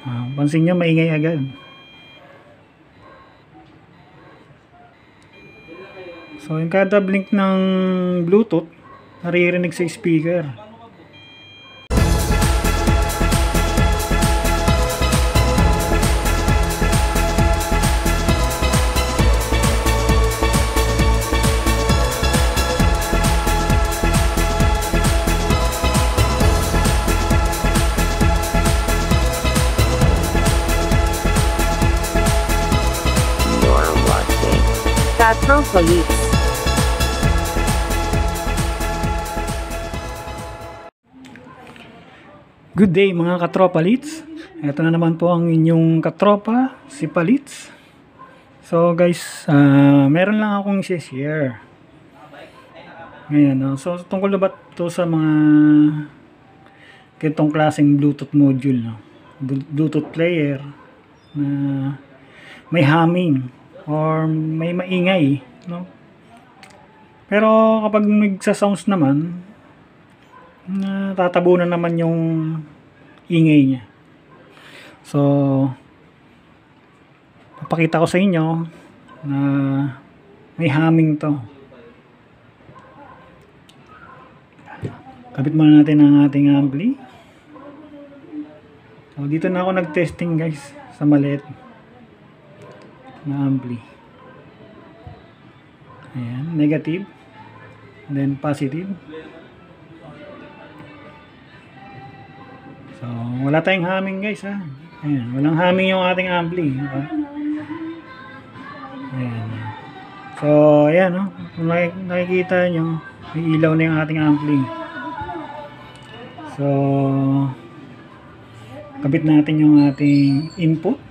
Pansin nyo, maingay agad. So, yung kada blink ng Bluetooth, naririnig sa speaker. Katropolits. Good day mga katropalits. Ito na naman po ang inyong katropa, si Palits. So guys, meron lang akong i-share. Ngayon, so tungkol na ba ito sa mga ganitong klaseng Bluetooth module, no? Bluetooth player na may humming or may maingay, no? Pero kapag nagsa-sounds naman, natatabunan naman yung ingay niya. So, papakita ko sa inyo na may humming to. Kabit muna natin ang ating ampli. So, dito na ako nag-testing guys sa maliit na ampli. Ayan, negative, then positive. So, wala tayong humming guys ha. Ayan, walang humming yung ating ampli. Ayan. So, ayan no. Kung nakikita nyo, may ilaw na yung ating ampli. So, kabit natin yung ating input.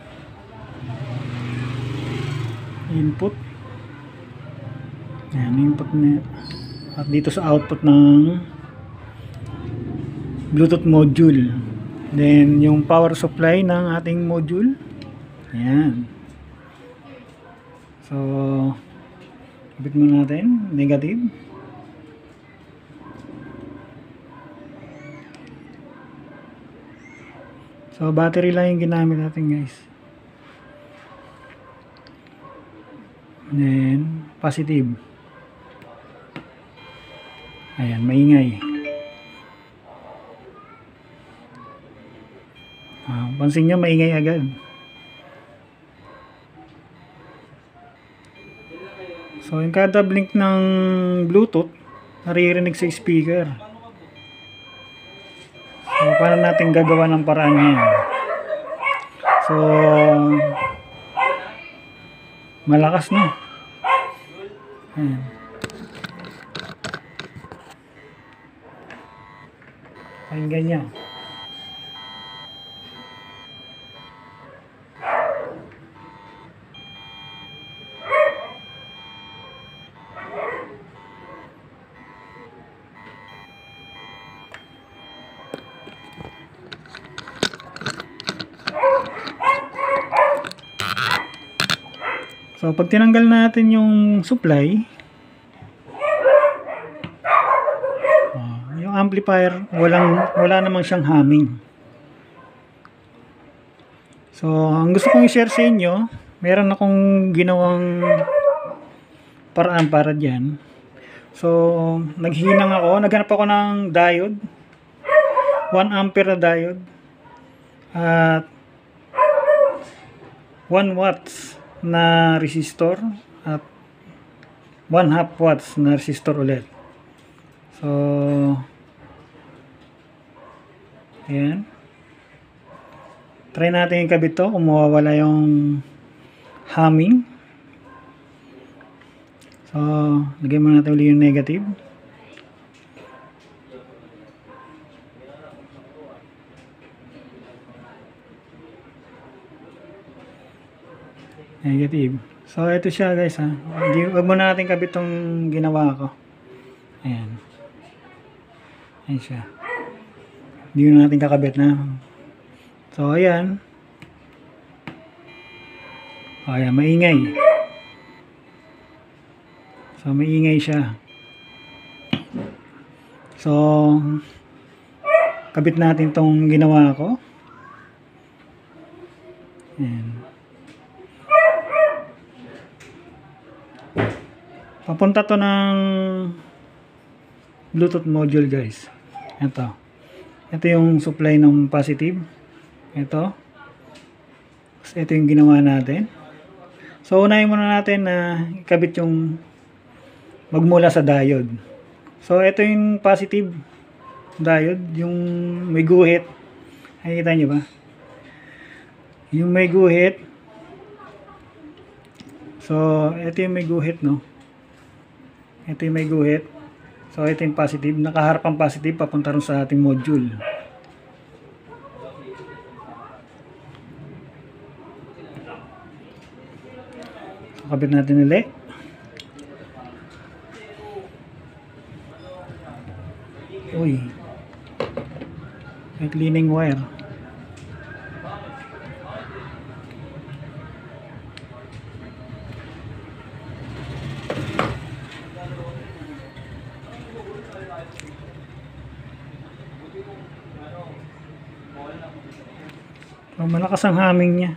Ayan, input na. At dito sa output ng Bluetooth module. Then, yung power supply ng ating module. Ayan. So, kabit muna natin. Negative. So, battery lang yung ginamit natin guys. Then, positive. Ayan, maingay. Pansin nyo, maingay agad. So, yung kada blink ng Bluetooth, naririnig sa speaker. So, paano natin gagawa ng paraan niya? So, malakas no? Ayan. Pakinggan niya. So, pag tinanggal natin yung supply, yung amplifier, wala namang siyang humming. So, ang gusto kong i-share sa inyo, meron akong ginawang paraan para dyan. So, naghinang ako, naghanap ako ng diode, 1 ampere na diode, at 1 watts na resistor at 1/2 watts na resistor ulit. So, ayan. Try natin ikabit to kung mawawala yung humming. So, lagyan mo natin ulit yung negative. Negative. So, ito siya guys ha. Huwag mo natin kabit tong ginawa ko. Ayan. Ayan siya. Hindi na natin kakabit na. So, ayan. Ayan, maingay. So, maingay siya. So, kabit natin tong ginawa ko. Ayan. Papunta to ng Bluetooth module guys. Ito yung supply ng positive. Ito yung ginawa natin. So unahin muna natin na ikabit yung magmula sa diode. So ito yung positive diode, yung may guhit. Nakikita nyo ba? Yung may guhit. So ito yung may guhit, no? Ito yung may guhit. So ito yung positive. Nakaharap ang positive papunta rin sa ating module. So kabit natin ulit. Uy, may cleaning wire. So, malakas ang humming niya.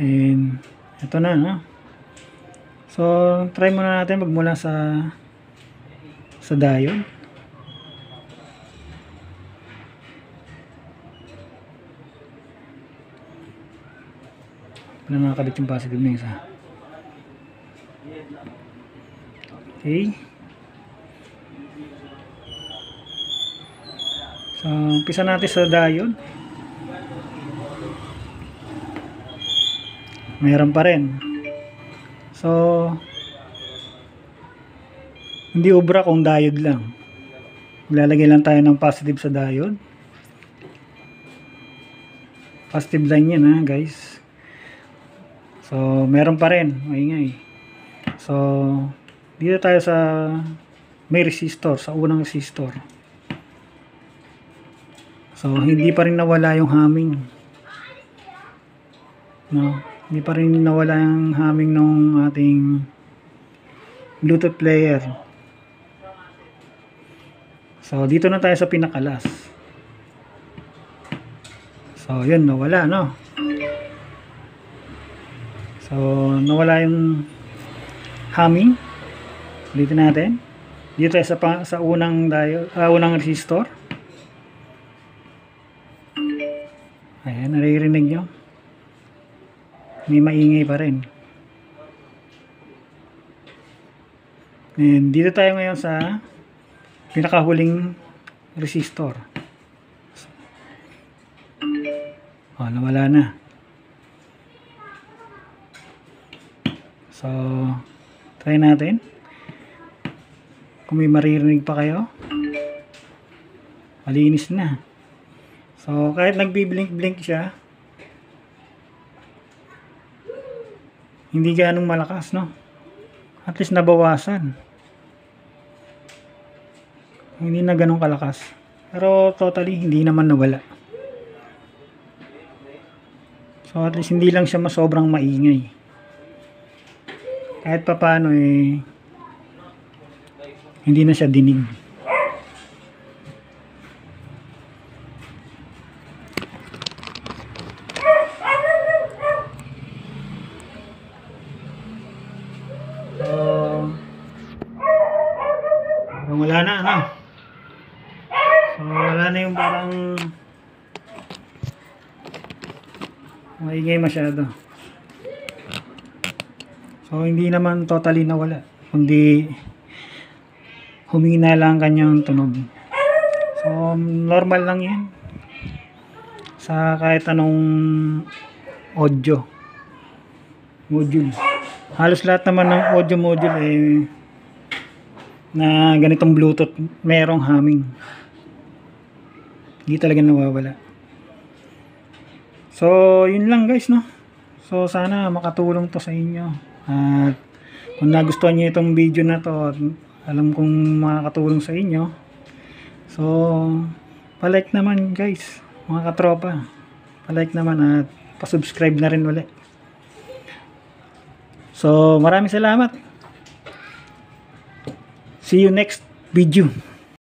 And ito na, no? So try muna natin magmula sa diode. Wala nakakabit yung positive na isa. Okay. So umpisa natin sa diode. Mayroon pa rin. So hindi ubra kung diode lang. Lalagay lang tayo ng positive sa diode. Positive line yan, ha guys. So meron pa rin, maingay. So dito tayo sa may resistor, sa unang resistor. So hindi pa rin nawala yung humming. No, hindi pa rin nawala yung humming ng ating Bluetooth player. So dito na tayo sa pinakalas. So yun, nawala, no? So nawala yung humming. Dito natin. Dito tayo sa unang diode, unang resistor. Ayan, naririnig nyo. May maingay pa rin. And dito tayo ngayon sa pinakahuling resistor. Nawala na. So try natin kung may maririnig pa kayo. Malinis na. So kahit nagbi-blink-blink siya, hindi ganong malakas, no? At least nabawasan. Hindi na ganong kalakas. Pero totally hindi naman nawala. So at least hindi lang siya sobrang maingay. Kahit papaano hindi na siya dinig. Wala na, ano? So wala na yung parang maingay masyado. So hindi naman totally nawala, kundi humina lang kanyang tunog. So normal lang yan sa kahit anong audio module. Halos lahat naman ng audio module na ganitong Bluetooth merong humming. Hindi talaga nawawala. So yun lang guys, no? So sana makatulong to sa inyo. At kung nagustuhan niyo itong video na to at alam kong makakatulong sa inyo, so palike naman guys, mga katropa. Palike naman at pasubscribe na rin ulit. So maraming salamat. See you next video.